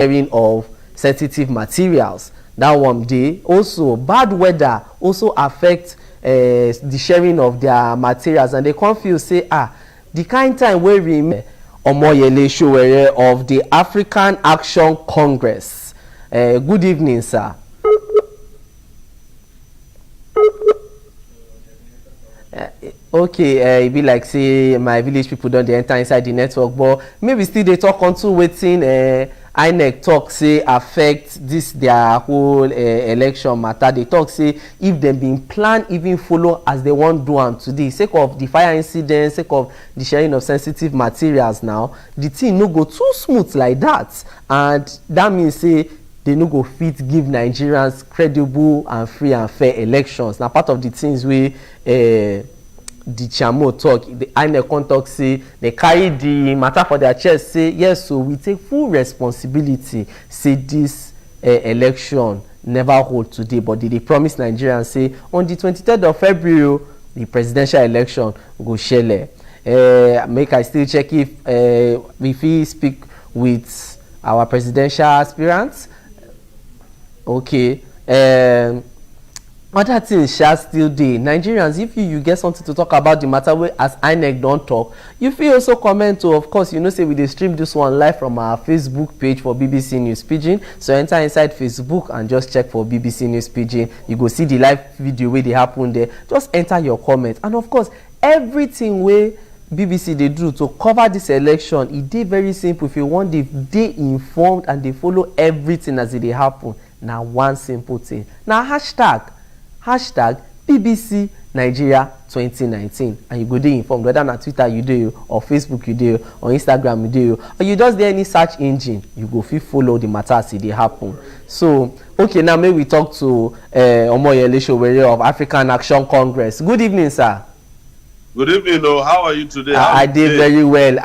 sharing of sensitive materials. That one day also bad weather also affect the sharing of their materials, and they confuse say the kind time wey remain. Omoyele Sowore of the African Action Congress. Good evening, sir. Okay, it be like say my village people don't enter inside the network, but maybe still they talk on to waiting INEC talk say affect this their whole election matter. They talk say if them been plan even follow as they want do am today, sake of the fire incident, sake of the sharing of sensitive materials, now the thing no go too smooth like that, and that means say they no go fit give Nigerians credible and free and fair elections. Now part of the things we the Chamo talk, the INEC talk say they carry the matter for their chest, say yes, so we take full responsibility, say this election never hold today, but they promise Nigerians say on the 23rd of February the presidential election go shele. Make I still check if we speak with our presidential aspirants. Okay. Other things shall still dey. Nigerians, if you get something to talk about the matter wey as INEC don talk, you fit also comment o. Of course, you know say we dey stream this one live from our Facebook page for BBC News Pidgin. So enter inside Facebook and just check for BBC News Pidgin. You go see the live video wey dey happen there. Just enter your comment, and of course everything wey BBC dey do to cover this election, e dey very simple. If you want dey informed and dey follow everything as e dey happen, na one simple thing. Na hashtag BBC Nigeria 2019, and you go dey informed whether na Twitter you dey or Facebook you dey or Instagram you dey or you just dey any search engine, you go fit follow the matter as e dey happen. So okay, now make we talk to Omoyele Sowore of African Action Congress. Good evening, sir. Good evening. How are you today? I did very well.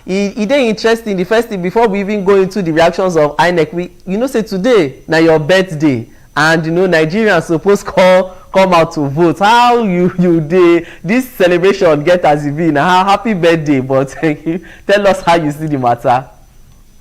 It dey interesting. The first thing before we even go into the reactions of INEC, you know say today na your birthday, and you know Nigerians suppose come out to vote. How you dey this celebration get as e be? Na happy birthday, but tell us how you see the matter.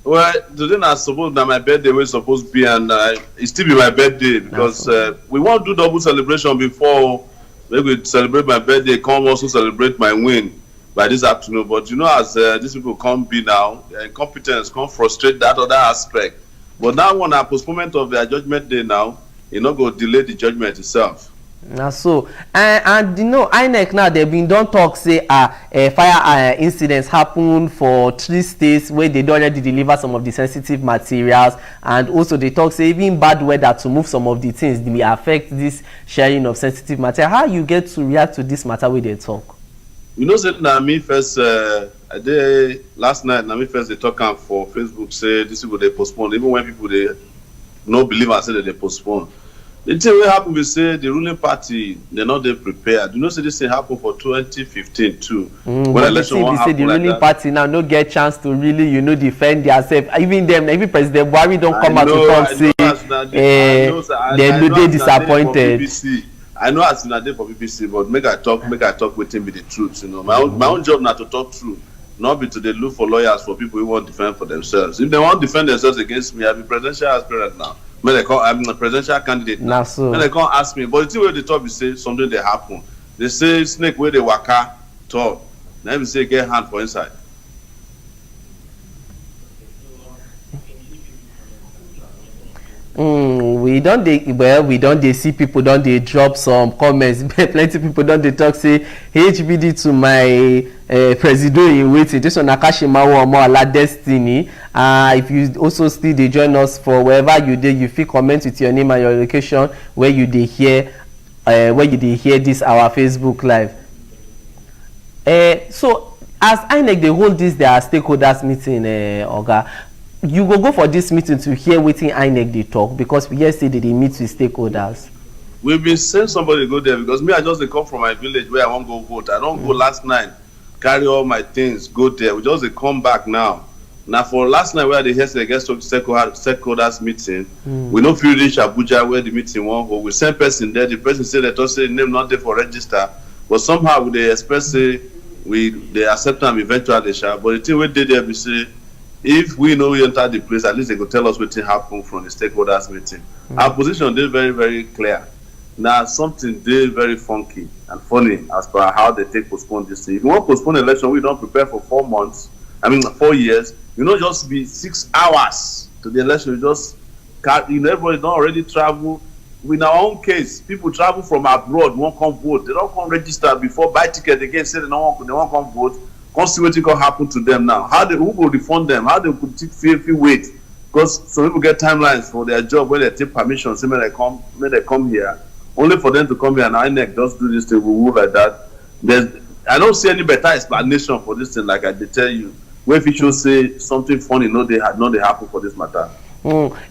Well, today na suppose na my birthday wey suppose be, and it still be my birthday because we wan do double celebration before. Maybe celebrate my birthday, come also celebrate my win by this afternoon. But you know, as these people come be now, their incompetence come frustrate that other aspect. But now when a postponement of their judgment day now, you know, go delay the judgment itself. Na so and you know INEC now they been don talk say fire incidents happen for 3 states where they don already deliver some of the sensitive materials, and also they talk say even bad weather to move some of the things may affect this sharing of sensitive material. How you get to react to this matter wey they talk? You know, say na me first last night na me first they talk am for Facebook say this people they postpone, even when people they no believe and say that they postpone. The thing wey happen be say the ruling party they not dey prepared. You know, say this thing happen for 2015 too. When election wan happen, the ruling party now no get chance to really, you know, defend themselves. Even them, even President Buhari don come out to talk say they no dey disappointed. I know as una dey for BBC, but make I talk wetin be the truth. You know, my own job na to talk truth, not be to dey look for lawyers for people who want defend for themselves. If they want defend themselves against me, I be presidential aspirant now. I'm a presidential candidate now. So. When they can't ask me, but the thing where they talk is say something they happen. They say snake where they waka talk. Now we say get hand for inside. We don't they see people don't they drop some comments. Plenty people don't they talk say HBD to my president in waiting. This one Nakashimawo or more ala destiny. If you also still they join us for wherever you did, you feel comment with your name and your location where you they hear this our Facebook live. So as INEC they hold this their stakeholders meeting, Oga. You go for this meeting to hear wetin INEC they talk, because we just say that they meet with stakeholders. We've been sent somebody to go there because me I just they come from my village where I won't go vote. I don't go last night, carry all my things, go there. We just they come back now. Now for last night where they hear the guest of stakeholders meeting, we don't feel reach Abuja where the meeting won't go. We send person there. The person said that say name not there for register, but somehow they express say they accept them eventually. But the thing we did there we say. if we know we enter the place, at least they go tell us wetin happen from the stakeholders meeting. Our position dey very, very clear. Now something dey very funky and funny as per how they take postpone this thing. If you want postpone election, we don't prepare for 4 months. 4 years. You know, just be 6 hours to the election. You just can't. Everybody don't already travel. In our own case, people travel from abroad, won't come vote. They don't come register before, buy ticket again, say they won't come vote. Come see what can happen to them now. Who will refund them? How they could feel wait? Because some people get timelines for their job when they take permission, say when they come here. Only for them to come here and INEC just do this thing, we move like that. I don't see any better explanation for this thing, like I did tell you. Where if you should say something funny, they happen for this matter.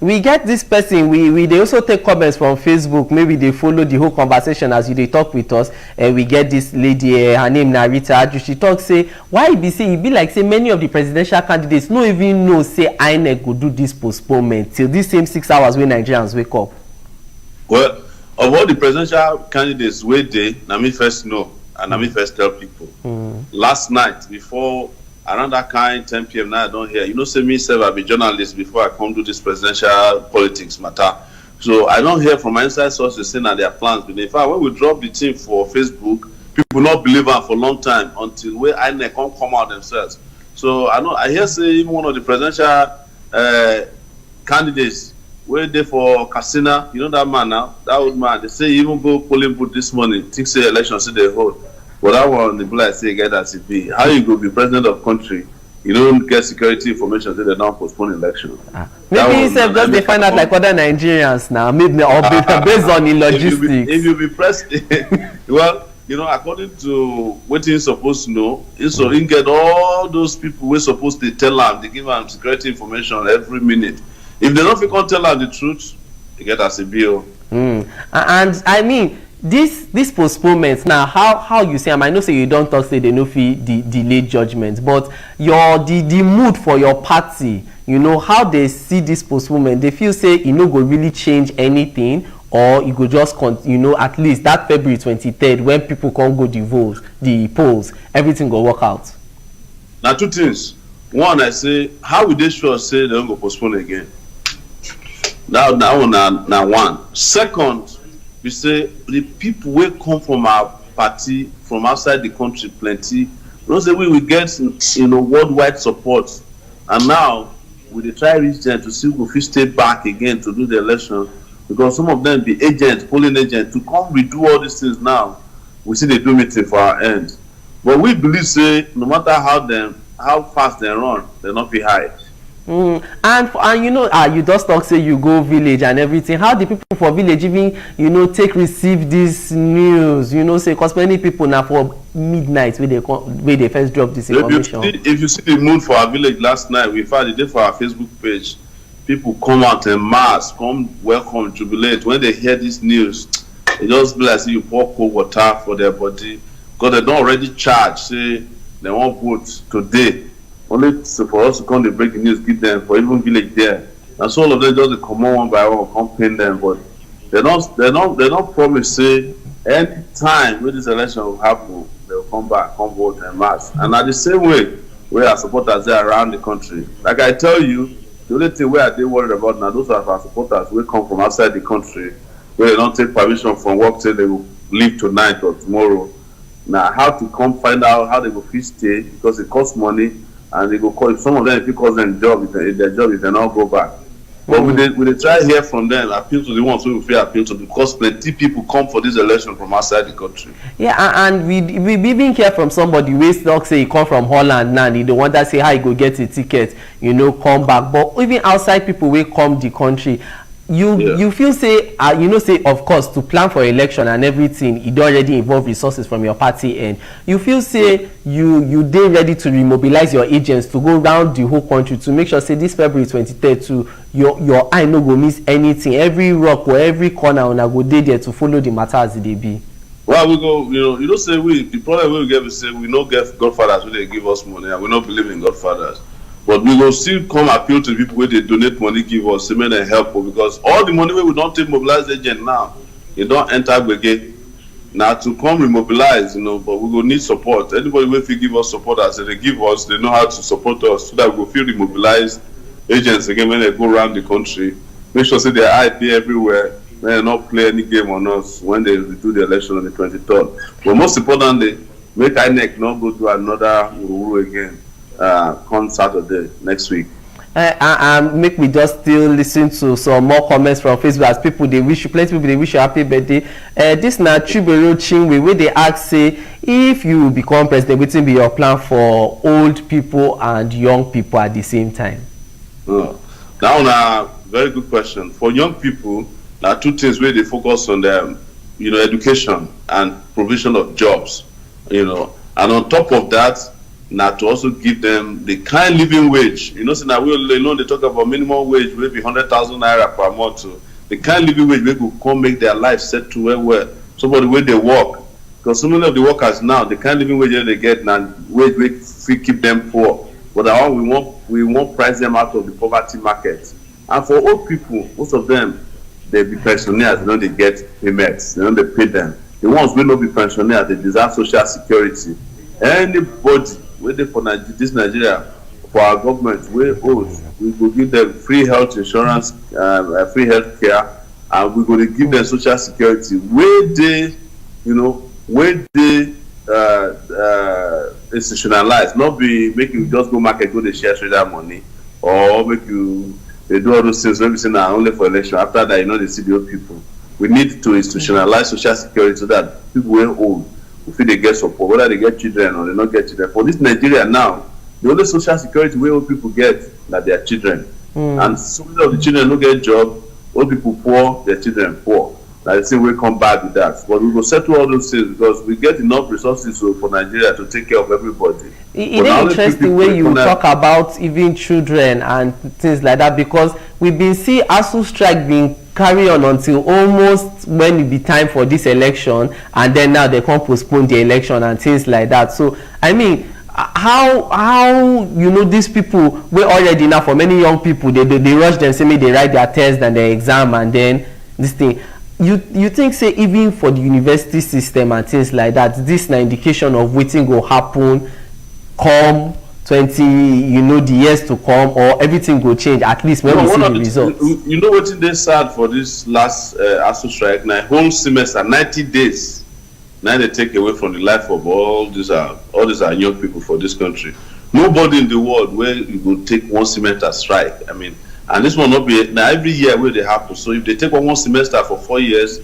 We get this person, we they also take comments from Facebook. Maybe they follow the whole conversation as they talk with us. We get this lady, her name Narita. She talk say, why it be like say many of the presidential candidates no even know say INEC go do this postponement till this same 6 hours when Nigerians wake up. Well, of all the presidential candidates wey dey, na me first know and na me first tell people. Last night before around that kind 10 p.m. now I don't hear. You know, say me sef I be journalist before I come do this presidential politics matter. So I don't hear from my inside sources saying that their plans. But in fact, when we drop the thing for Facebook, people not believe her for a long time until where INEC come out themselves. So I hear say even one of the presidential candidates where they for Casina, you know that man now, that old man, they say even go polling booth this morning, think say election see they hold. But that one, the black say get as it be. How you go be president of country? You don't get security information, they don't postpone election. Maybe instead just they find out like other Nigerians now, maybe or based on the logistics. If you be president, well, you know, according to what you're supposed to know, so you get all those people we're supposed to tell them, they give them security information every minute. If they don't feel tell them the truth, they get as a bill. And I mean, this postponement now, how you say, I know say you don't talk say they no feel delay judgment, but the mood for your party, you know, how they see this postponement, they feel say it no go really change anything, or you go just you know, at least that February 23rd when people can't go the polls, everything go work out. Now two things. One, I say, how would they sure say they don't go postpone again? That one now one. Second, we say the people will come from our party from outside the country plenty. You know, say we will get, you know, worldwide support, and now we dey try reach them to see if we stay back again to do the election, because some of them be agents, polling agents, to come redo all these things now. We see they do meeting for our end, but we believe say no matter how fast they run, they not be hide. And you know, you just talk say you go village and everything. How the people for village even, you know, receive this news? You know, say because many people now for midnight where they first drop this information. If you see the mood for our village last night, we found the day for our Facebook page. People come out en mass, come welcome, jubilate. When they hear this news, they just be like say you pour cold water for their body, because they don't already charge. Say they won't vote today. Only for us to come to break the news, give them for even village there. And so all of them just come on one by one, come pin them. But they don't promise say any time when this election will happen, they'll come back, come vote en mass. And at the same way, where our supporters are around the country. Like I tell you, the only thing where they worried about now, those are our supporters who come from outside the country, where they don't take permission from work, say they will leave tonight or tomorrow. Now how to come find out how they will fit stay, because it costs money. And they go call, if some of them, if it costs them job, if their job, if they not go back. But we they try to hear from them, appeal to the ones who we feel appeal to, because plenty people come for this election from outside the country. Yeah, and we even hear from somebody who talk say he come from Holland now, and they don't want to say how he go get a ticket, you know, come back. But even outside people will come the country. You feel say you know, say of course to plan for election and everything, it already involve resources from your party, and you feel say you dey ready to remobilize your agents to go round the whole country to make sure say this February 23rd to your eye no go miss anything, every rock or every corner una go dey there to follow the matter as they be. Well, we go, you know say the problem we get is say we no get godfathers when they give us money, and we no believe in godfathers. But we will still come appeal to people where they donate money, give us, say, and help, because all the money we don't take mobilize agent now, it don't enter again. now to come remobilize, but we will need support. Anybody will give us support as they give us, they know how to support us so that we will feel remobilized agents again when they go around the country. Make sure say their eye there everywhere. They not play any game on us when they do the election on the 23rd. But most importantly, make INEC not go to another Uru again come Saturday next week. Make me just still listen to some more comments from Facebook as people they wish you, plenty people they wish you happy birthday. This na Chubero Chinwe where they ask say if you become president, what will be your plan for old people and young people at the same time? Now, a very good question. For young people, there are two things where they focus on them, education and provision of jobs, and on top of that, now to also give them the kind living wage. So now they talk about minimum wage, maybe 100,000 naira per month. So the kind living wage they could come make their life set to where somebody where they work. Because so many of the workers now, the kind living wage they get now, wage we keep them poor. But we won't price them out of the poverty market. And for old people, most of them, they be pensioners, they get payments, they pay them. The ones will not be pensioners, they deserve social security. Anybody waiting for this Nigeria, for our government, we will give them free health insurance, free health care, and we're going to give them social security. Where they institutionalize, not be make you just go market, go to share trader money, or make you they do all those things. Maybe say now only for election. After that, they see the old people. We need to institutionalize social security so that people who are old, if they get support, whether they get children or they not get children. For this Nigeria now, the only social security where old people get that their children, and some of the children don't get job. Old people poor, their children poor. I think we come back with that, but we will settle all those things because we get enough resources for Nigeria to take care of everybody. It is interesting when you talk about even children and things like that, because we've been seeing ASU strike being carry on until almost when it be time for this election, and then now they can't postpone the election and things like that. So I mean, how these people were already now for many young people they rush them, say they write their test and their exam and then this thing. You think say even for the university system and things like that, this na indication of waiting will happen come 20 the years to come, or everything will change at least when we see the results? What they sad for this last ASU strike now, whole semester 90 days now they take away from the life of all these young people for this country. Nobody in the world where you go take one semester strike. I mean, and this will not be now every year where they happen. So if they take one semester for 4 years,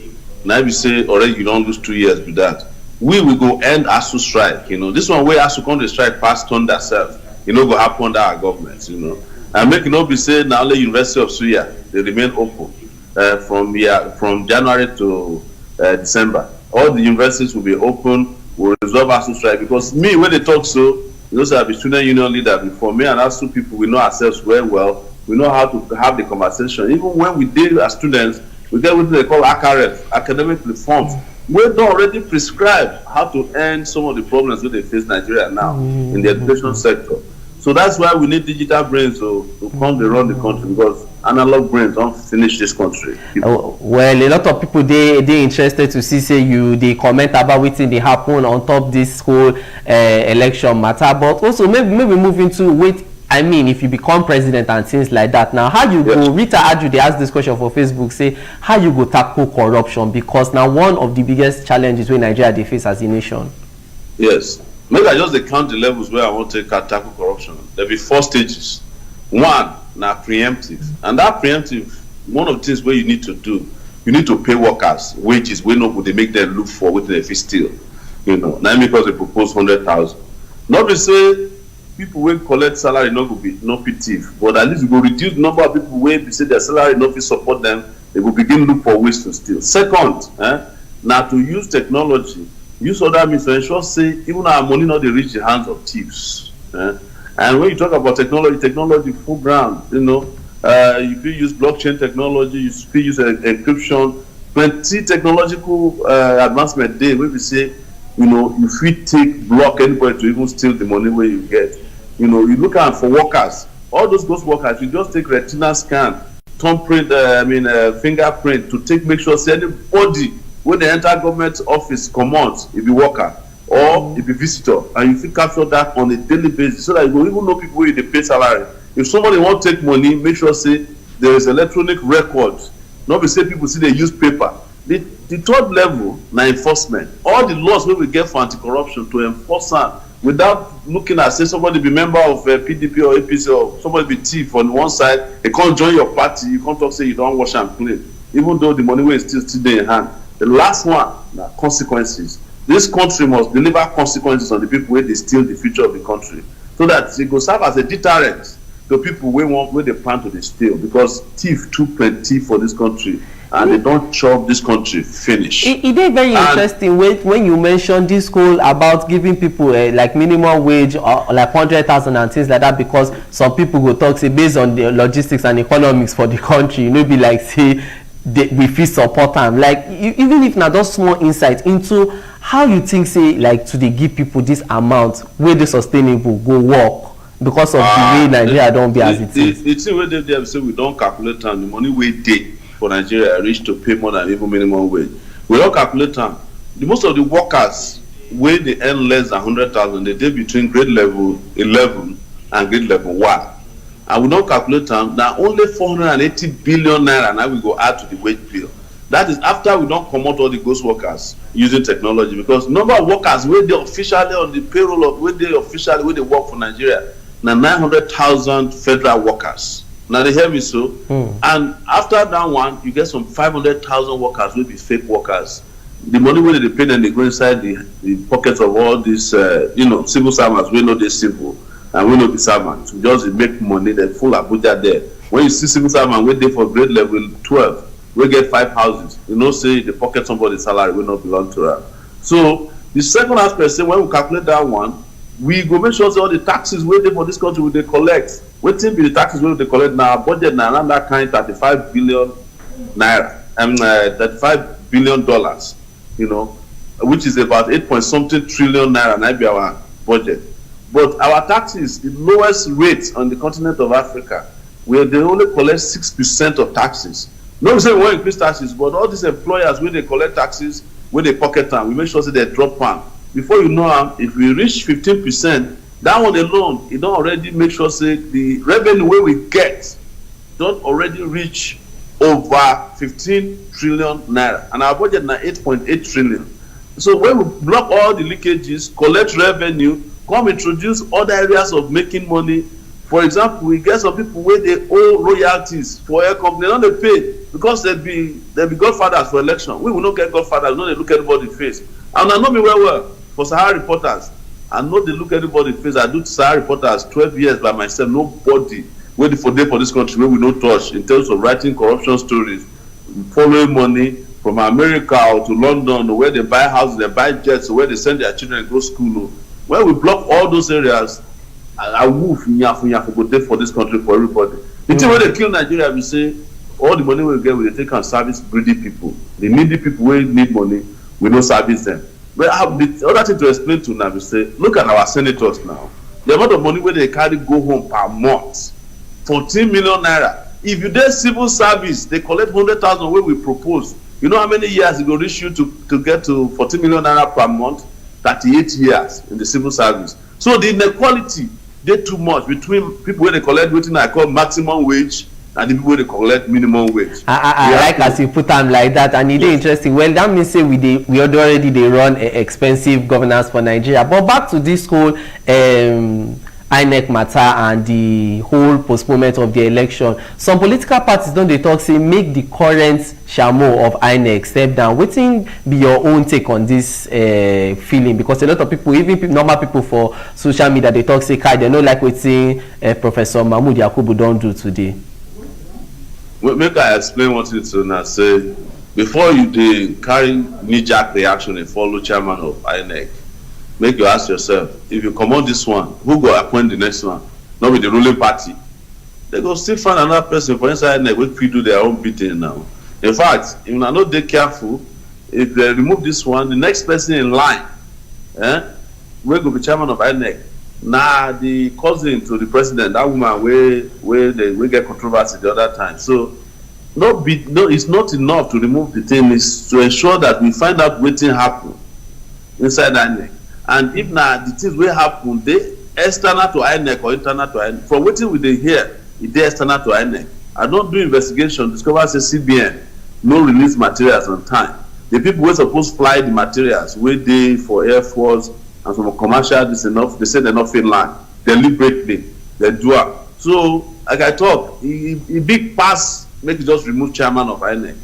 now you say already you don't lose 2 years with that. We will go end ASU strike. This one where ASU come the strike past turn themselves. Go happen under our government. And make it not be said now the University of Suya they remain open from January to December. All the universities will be open. We'll resolve ASU strike because me when they talk so, I've been student union leader before. Me and ASU people we know ourselves very well. We know how to have the conversation. Even when we deal as students, we get what they call ACRF, academic reforms. We don't already prescribe how to end some of the problems that they face Nigeria now in the education sector. So that's why we need digital brains to come to run the country, because analog brains don't finish this country. Well, a lot of people they interested to see say they comment about what they happen on top this whole election matter, but also maybe move into wait. I mean, if you become president and things like that, now how you go? Rita Aju, they asked this question for Facebook, say how you go tackle corruption, because now one of the biggest challenges where Nigeria they face as a nation. Yes, maybe I just count the levels where I want to tackle corruption. There'll be 4 stages. One, now preemptive, and that preemptive, one of the things where you need to do, you need to pay workers wages. We know what they make them look for what they steal. Now because they propose 100,000. Not to say people will collect salary not be thief, but at least you will reduce the number of people where say their salary not be support them. They will begin look for ways to steal. Second, now to use technology, use other means to ensure say even our money not they reach the hands of thieves. And when you talk about technology full ground, if you use blockchain technology, you use encryption, plenty technological advancement there where we say if we block anybody to even steal the money where you get. You look out for workers. All those ghost workers, you just take retina scan, thumbprint, fingerprint to make sure say anybody when they enter government office comot e be worker or e be visitor, and you fit capture that on a daily basis so that you go even know people wey dey pay salary. If somebody wan take money, make sure say there is electronic record, no be say people still dey use paper. The third level na enforcement. All the laws wey we get for anti-corruption, to enforce am without looking at say somebody be member of PDP or APC or somebody be thief on one side, they come join your party, you come talk say you don wash am clean, even though the money wey still dey in hand. The last one na consequences. This country must deliver consequences on the people wey dey steal the future of the country, so that e go serve as a deterrent to people wey dey plan to dey steal, because thief too plenty for this country and they don chop this country finish. E dey very interesting when you mention this whole about giving people like minimum wage or like 100,000 and things like that, because some people go talk say based on the logistics and economics for the country, you know, be like say we fit support am. Like even if na just small insight into how you think say like to dey give people this amount wey dey sustainable go work because of the way Nigeria don be as it is. The thing wey dey there say we don calculate am, the money wey dey for Nigeria reach to pay more than even minimum wage. We don calculate am. Most of the workers wey dey earn less than 100,000, they dey between grade level 11 and grade level 1. And we don calculate am, na only 480 billion naira na we go add to the wage bill. That is after we don comot all the ghost workers using technology, because number of workers wey dey officially on the payroll of wey dey work for Nigeria na 900,000 federal workers. Now they hear me so. And after that one, you get some 500,000 workers will be fake workers. The money wey they pay them, they go inside the pockets of all these civil servants. We know they civil and we know the servants. We just make money. They full Abuja there. When you see civil servant wey dey for grade level 12, we get 5 houses. You know, say the pocket somebody's salary will not belong to her. So the second aspect, say when we calculate that one, we go make sure say all the taxes wey dey for this country we dey collect. Wetin be the taxes wey we dey collect now? Budget na around that kind 35 billion naira, $35 billion, you know, which is about 8 point something trillion naira. Na be our budget. But our taxes, the lowest rate on the continent of Africa, where they only collect 6% of taxes. No, we say we wan increase taxes, but all these employers wey dey collect taxes, wey dey pocket am, we make sure say they drop am. Before you know am, if we reach 15%, that one alone, e don already make sure say the revenue wey we get don already reach over 15 trillion naira, and our budget na 8.8 trillion. So when we block all the leakages, collect revenue, come introduce other areas of making money. For example, we get some people wey dey owe royalties for air company, they no dey pay because they be godfathers for election. We will not get godfathers, we no dey look anybody face. And I know me well for Sahara reporters, I know they look everybody face. I do Sahara reporters 12 years by myself. Nobody waiting for this country where we no touch in terms of writing corruption stories, following money from America or to London, or where they buy houses, they buy jets, or where they send their children to go school. When we block all those areas, I move go there for this country for everybody. The thing where they kill Nigeria, we say all the money we get, we take and service greedy people. The needy people who need money, we don't service them. But the other thing to explain to now is say, look at our senators now. The amount of money where they carry go home per month, 14 million naira. If you did civil service, they collect 100,000 where we propose. You know how many years it will reach you to get to 14 million naira per month? 38 years in the civil service. So the inequality, they too much between people where they collect what I call maximum wage and the people where they collect minimum wage. I like as you put them like that, and it is interesting. Well, that means say we already they run expensive governance for Nigeria. But back to this whole INEC matter and the whole postponement of the election. Some political parties don't they talk say make the current shamo of INEC step down. Wetin be your own take on this feeling? Because a lot of people, even normal people for social media, they talk say kai they no like wetin Professor Mahmood Yakubu don't do today. Make I explain what it is now. Say before you dey carry knee-jerk reaction and follow chairman of INEC, make you ask yourself, if you comot this one, who go appoint the next one? Not with the ruling party. They go still find another person for inside INEC wey fit do their own bidding now. In fact, if una no dey careful, if they remove this one, the next person in line wey go be chairman of INEC na the cousin to the president, that woman wey get controversy the other time. So it's not enough to remove the thing. It's to ensure that we find out wetin happen inside INEC. And if na the things wey happen dey external to INEC or internal to INEC, from wetin we dey hear, e dey external to INEC. I don do investigation, discover say CBN no release materials on time. The people wey suppose fly the materials wey dey for Air Force and some commercial, this enough, they say they no fit land deliberately, they do am. So like I talk, e big pass make you just remove chairman of INEC.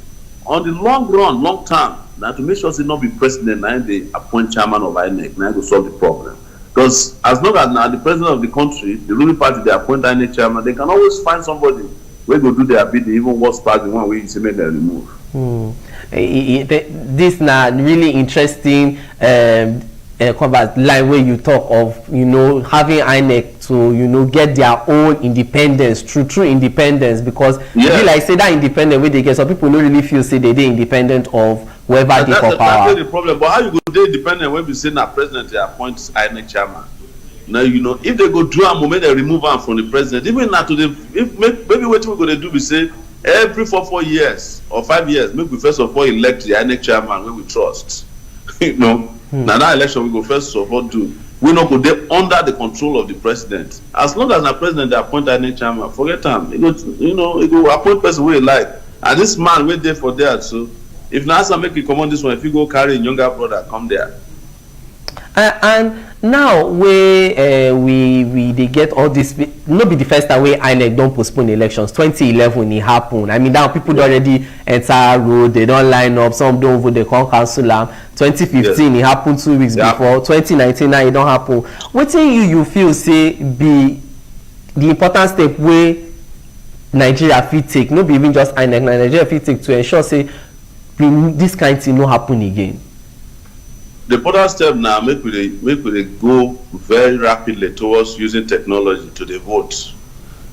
On the long run, long term, na to make sure say no be president na dey appoint chairman of INEC, na go solve the problem. Because as long as now the president of the country, the ruling party, they appoint INEC chairman, they can always find somebody wey go do their bidding, even worse pass the one wey you say make dem remove. This na really interesting line where you talk of, you know, having INEC to, you know, get their own independence, true independence, because yeah, like say that independent way they get, some people don't really feel say they independent of whoever they for power. That's the problem. But how you go dey independent when we say na president they appoint INEC chairman? Now, you know, if they go do a moment they remove am from the president, even now to the, if maybe what we going to do, we say every 4 years or 5 years, maybe we first of all elect the INEC chairman when we trust. You know, now that election we go first of all do. We not go there under the control of the president. As long as the president they appoint INEC chairman, forget him. You know, he go appoint person where he like. And this man wait there for that. So if NASA make you come on this one, if you go carry a younger brother, come there. And now we they get all this, not be the first time where INEC don't postpone elections. 2011 it happened. I mean, now people already enter road, they don't line up, some don't vote, they can't cancel them. 2015 it happened 2 weeks before. 2019 now it don't happen. What do you feel say be the important step where Nigeria fit take, not be even just INEC, Nigeria fit take to ensure say this kind of thing no happen again? The important step now make we go very rapidly towards using technology to the vote.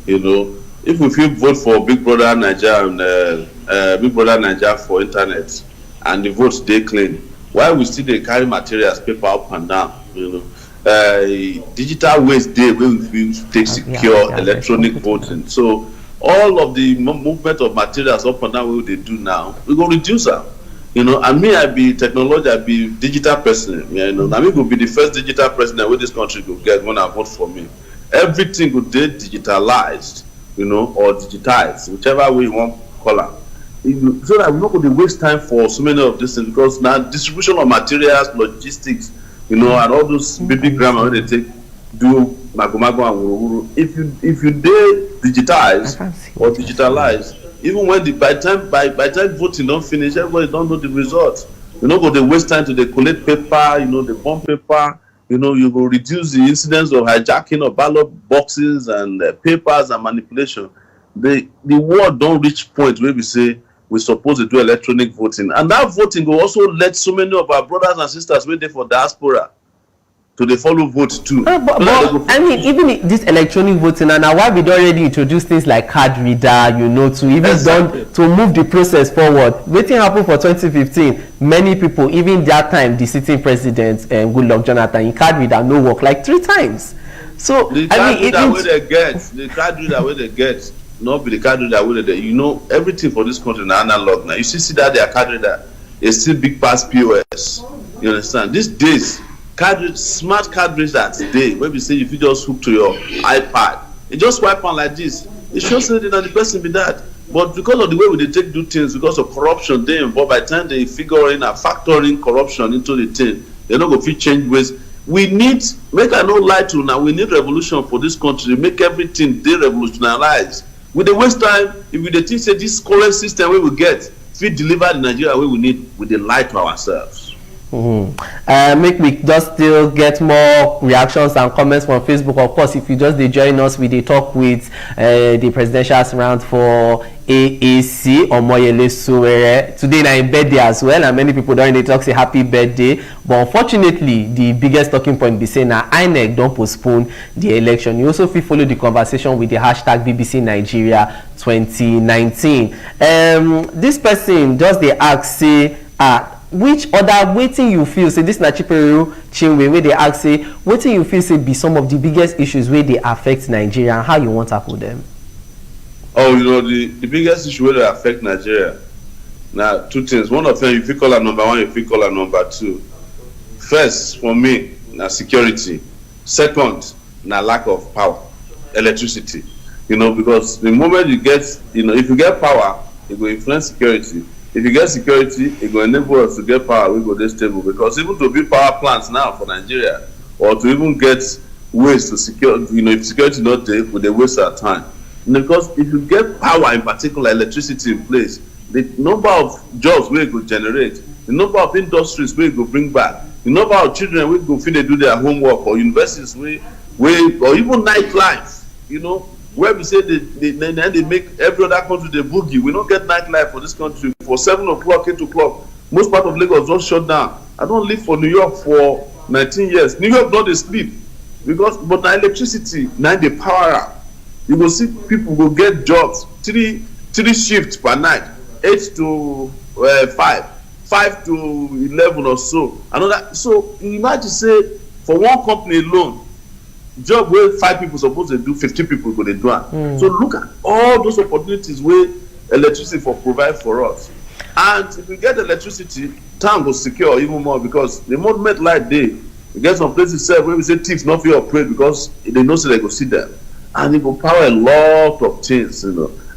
You know, if we feel vote for Big Brother Nigeria and Big Brother Nigeria for internet and the votes dey clean, why we still dey carry materials paper up and down? You know, digital ways dey wey we take secure electronic voting. So all of the movement of materials up and down wey they do now, we go reduce them. You know, and me, I be technology, I be digital person. You know, I mean, will be the first digital president where this country will get when I vote for me. Everything will be digitalized, you know, or digitized, whichever way you want to call it. So that we're not going to waste time for so many of these things, because now distribution of materials, logistics, you know, and all those baby grammar when they take do magomago and wuru. If you digitize or digitalize, even when by time voting don't finish, everybody don't know the result. You know, go they waste time to they collect paper, you know, they burn paper, you know, you will reduce the incidence of hijacking of ballot boxes and papers and manipulation. The world don't reach point where we say we're supposed to do electronic voting. And that voting will also let so many of our brothers and sisters wait there for diaspora to the follow vote too. But I mean, even this electronic voting, and now why we don't already introduce things like card reader, you know, to even to move the process forward. Waiting happened for 2015. Many people, even that time, the sitting president, Goodluck Jonathan, in card reader no work like 3 times. So the card reader where they get, the card reader where they get, not be the card reader where they, you know, everything for this country now analog now. You see that their card reader is still big past POS. You understand? These days, smart card reader today, where we say if you just hook to your iPad, it just swipe on like this. It shows that the person be that. But because of the way we take do things, because of corruption, they involved. By the time they figure in and factoring corruption into the thing, they're not going to change ways. We need, make I no lie to now, we need revolution for this country, make everything they revolutionize. With the waste time, if we think say this current system where we get, if we deliver the Nigeria way we need, we dey lie to ourselves. Make we just still get more reactions and comments from Facebook. Of course, if you just join us, we talk with the presidential aspirant for AAC Omoyele Sowore. Today na him birthday as well, and many people don't talk say happy birthday. But unfortunately, the biggest talking point be saying now INEC don't postpone the election. You also follow the conversation with the hashtag BBC Nigeria 2019. This person just they ask say which other waiting you feel say this na Chiperu Chinwe where they ask say waiting you feel say be some of the biggest issues where they affect Nigeria and how you want to tackle them? Oh, the biggest issue wey dey affect Nigeria na two things. One of them, if you call her number one, if you call her number two. First, for me, na security. Second, na lack of power, electricity. Because the moment you get, if you get power, it will influence security. If you get security, it will enable us to get power, we go dey stable. Because even to build power plants now for Nigeria, or to even get ways to secure, if security not there, we dey waste our time. Because if you get power, in particular electricity in place, the number of jobs wey go generate, the number of industries wey go bring back, the number of children wey go fit dey do their homework, or universities wey or even nightlife, where we say they make every other country dey boogie. We don't get nightlife for this country. For 7 o'clock, 8 o'clock, most part of Lagos don shut down. I don live for New York for 19 years. New York no dey sleep, but na electricity na dey power am. You go see people go get jobs, three shifts per night, 8 to 5 to 11 or so. So imagine say for one company alone, job where 5 people supposed to do, 50 people go dey do am. So look at all those opportunities wey electricity for provide for us. And if we get electricity, town go secure even more, because the moment light dey, we get some places sef wey we say thieves no fit operate because they know say they go see them, and e go power a lot of things.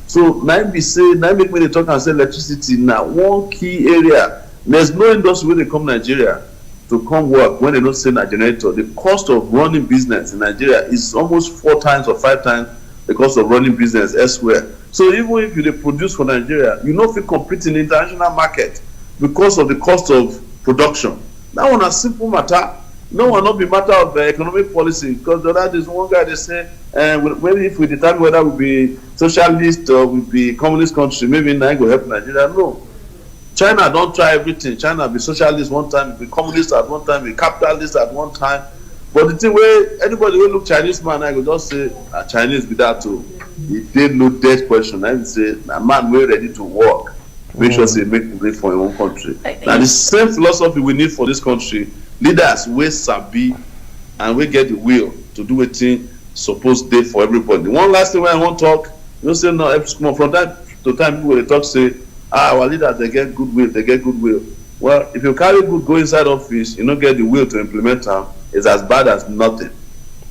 So na make me dey talk and say electricity na one key area. There's no industry wey dey come Nigeria to come work when they don't say na generator. The cost of running business in Nigeria is almost 4 times or 5 times the cost of running business elsewhere. So even if you dey produce for Nigeria, you no fit compete in the international market because of the cost of production. That one na simple matter. No one not be matter of economic policy, because the other day one guy dey say maybe if we determine whether we be socialist or we be communist country, maybe na go help Nigeria. No. China don try everything. China be socialist one time, be communist at one time, be capitalist at one time. But the thing wey anybody wey look Chinese man, I go just say Chinese be that too. If dey no death question, I say na man wey ready to work, make sure say make him great for him own country. Na the same philosophy we need for this country. Leaders wey sabi and wey get the will to do wetin suppose dey for everybody. One last thing wey I wan talk, say no, from time to time people dey talk say our leaders dey get goodwill. Well, if you carry good go inside office, you no get the will to implement am, it's as bad as nothing.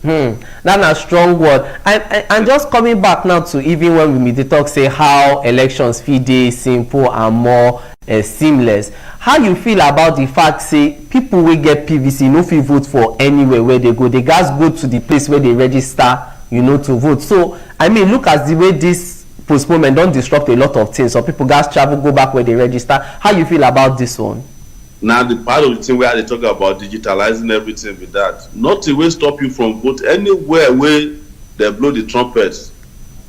That's a strong word. And just coming back now to even when we dey talk say how elections fit dey simple and more seamless. How you feel about the fact say people wey get PVC no fit vote for anywhere where they go? They gats go to the place where they register, to vote. So I mean, look at the way this postponement don disrupt a lot of things. So people gats travel, go back where they register. How you feel about this one? Now the part of the thing where they talk about digitalizing everything with that, nothing will stop you from vote anywhere where they blow the trumpets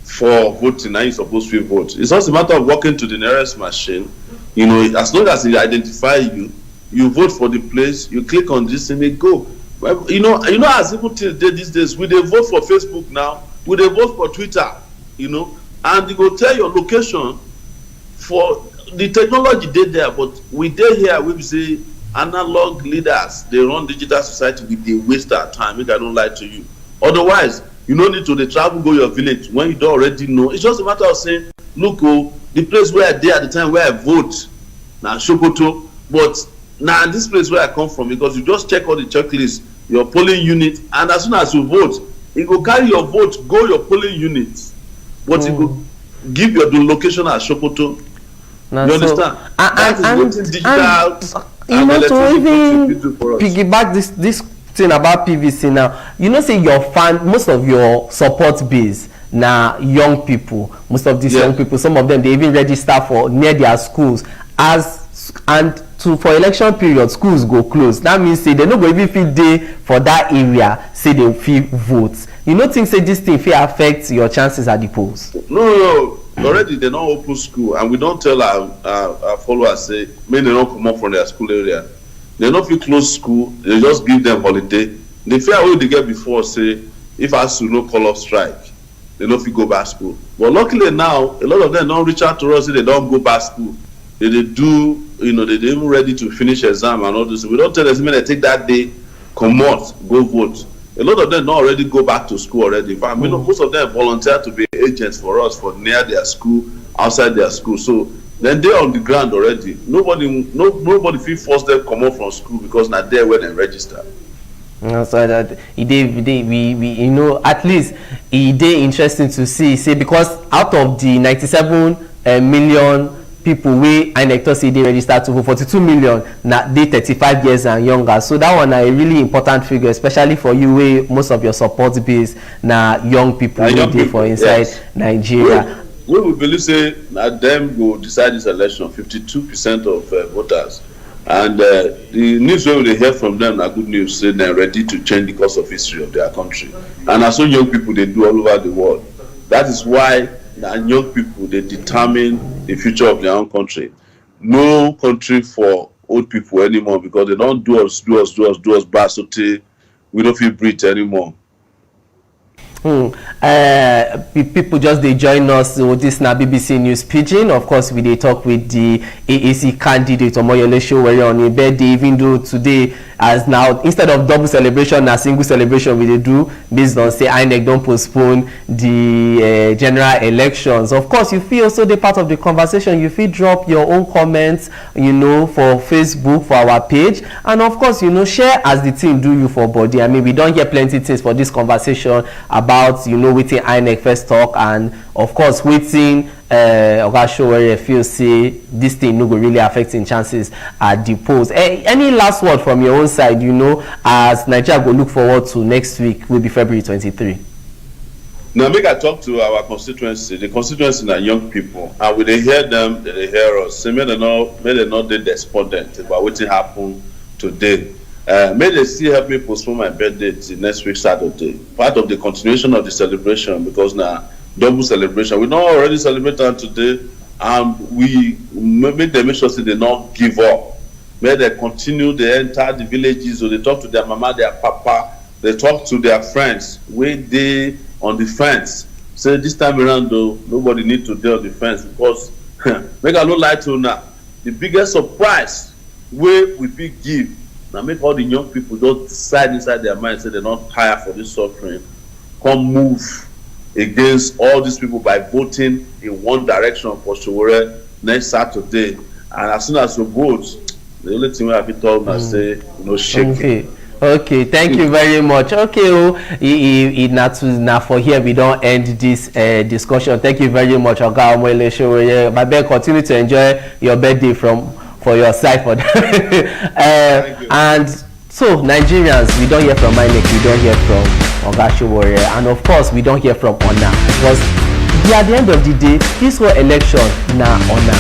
for voting. Now you supposed to vote. It's just a matter of walking to the nearest machine. As long as it identify you, you vote for the place. You click on this and they go. Well, as people these days, we they vote for Facebook now. We they vote for Twitter. And they go tell your location. For the technology dey there, but we dey here we say analog leaders they run digital society. We dey waste our time. Make I don't lie to you. Otherwise, you no need to dey travel go your village when you don't already know. It's just a matter of saying, look, the place where I dey at the time where I vote na Sokoto, but now this place where I come from, because you just check all the checklists, your polling unit, and as soon as you vote, it go carry your vote go your polling unit, but it go give your the location as Sokoto. You understand? And to even piggyback this thing about PVC now, say most of your support base now young people. Most of these young people, some of them they even register for near their schools for election period, schools go close. That means say they no go even fit dey for that area, say they fit vote. You no think say this thing fit affect your chances at the polls? No. Already they don't open school, and we don't tell our followers say make they don't come up from their school area. They don't fit close school. They just give them holiday. The fear wey they get before say if ASU no call off strike, they don't fit go back school. But luckily now, a lot of them don't reach out to us say they don't go back school. They do, they even ready to finish exam and all this. We don't tell them, they take that day, come out, go vote. a lot of them not already go back to school already. In fact, most of them volunteer to be agents for us for near their school, outside their school. So then they're on the ground already. Nobody feel force them come out from school because now they're where they register. So that we at least it is interesting to see because out of the 97 million people wey INEC talk say dey register to vote, 42 million na dey 35 years and younger. So that one na a really important figure, especially for you wey most of your support base na young people wey dey for inside Nigeria. We believe say na dem go decide this election, 52% of voters. And the news wey we dey hear from them na good news, say they're ready to change the course of history of their country. And na so young people they do all over the world. That is why young people they determine the future of their own country. No country for old people anymore, because they don't do us bad, so we don't feel breathe anymore. People just they join us. So this na BBC News Pidgin. Of course, we dey talk with the AAC candidate Omoyele Sowore on his birthday. Even though today, as now instead of double celebration, na single celebration we dey do based on say INEC don postpone the general elections. Of course, you feel also the part of the conversation. You feel drop your own comments, for Facebook, for our page, and of course, share as the team do you for body. I mean, we don't hear plenty things for this conversation about wetin INEC first talk, and of course wetin Oga Sowore feel say this thing no go really affect im chances at the polls. Any last word from your own side, as Nigeria go look forward to next week, will be February 23. Now make I talk to our constituency. The constituency na young people, and when they hear them, they hear us. Say make they not dey despondent about wetin happen today. May they still help me postpone my birthday till next week Saturday. Part of the continuation of the celebration, because now double celebration. We not already celebrate on today, and we make them make sure they not give up. May they continue, they enter the villages, or they talk to their mama, their papa, they talk to their friends, where they on the fence. Say this time around though, nobody need to dey on the fence, because make I no lie to you now, the biggest surprise where we big give. Now make all the young people don't decide inside their mind, say they're not tired for this suffering, come move against all these people by voting in one direction for Sowore next Saturday. And as soon as you vote, the only thing we have to tell them say, shake. Okay, thank you very much. Okay, now for here we don't end this discussion. Thank you very much, Oga Omoyele Sowore. My best, continue to enjoy your birthday for your side for that. And so Nigerians, we don't hear from INEC, we don't hear from Oga Sowore, and of course we don't hear from Ona, because at the end of the day, this whole election na Ona.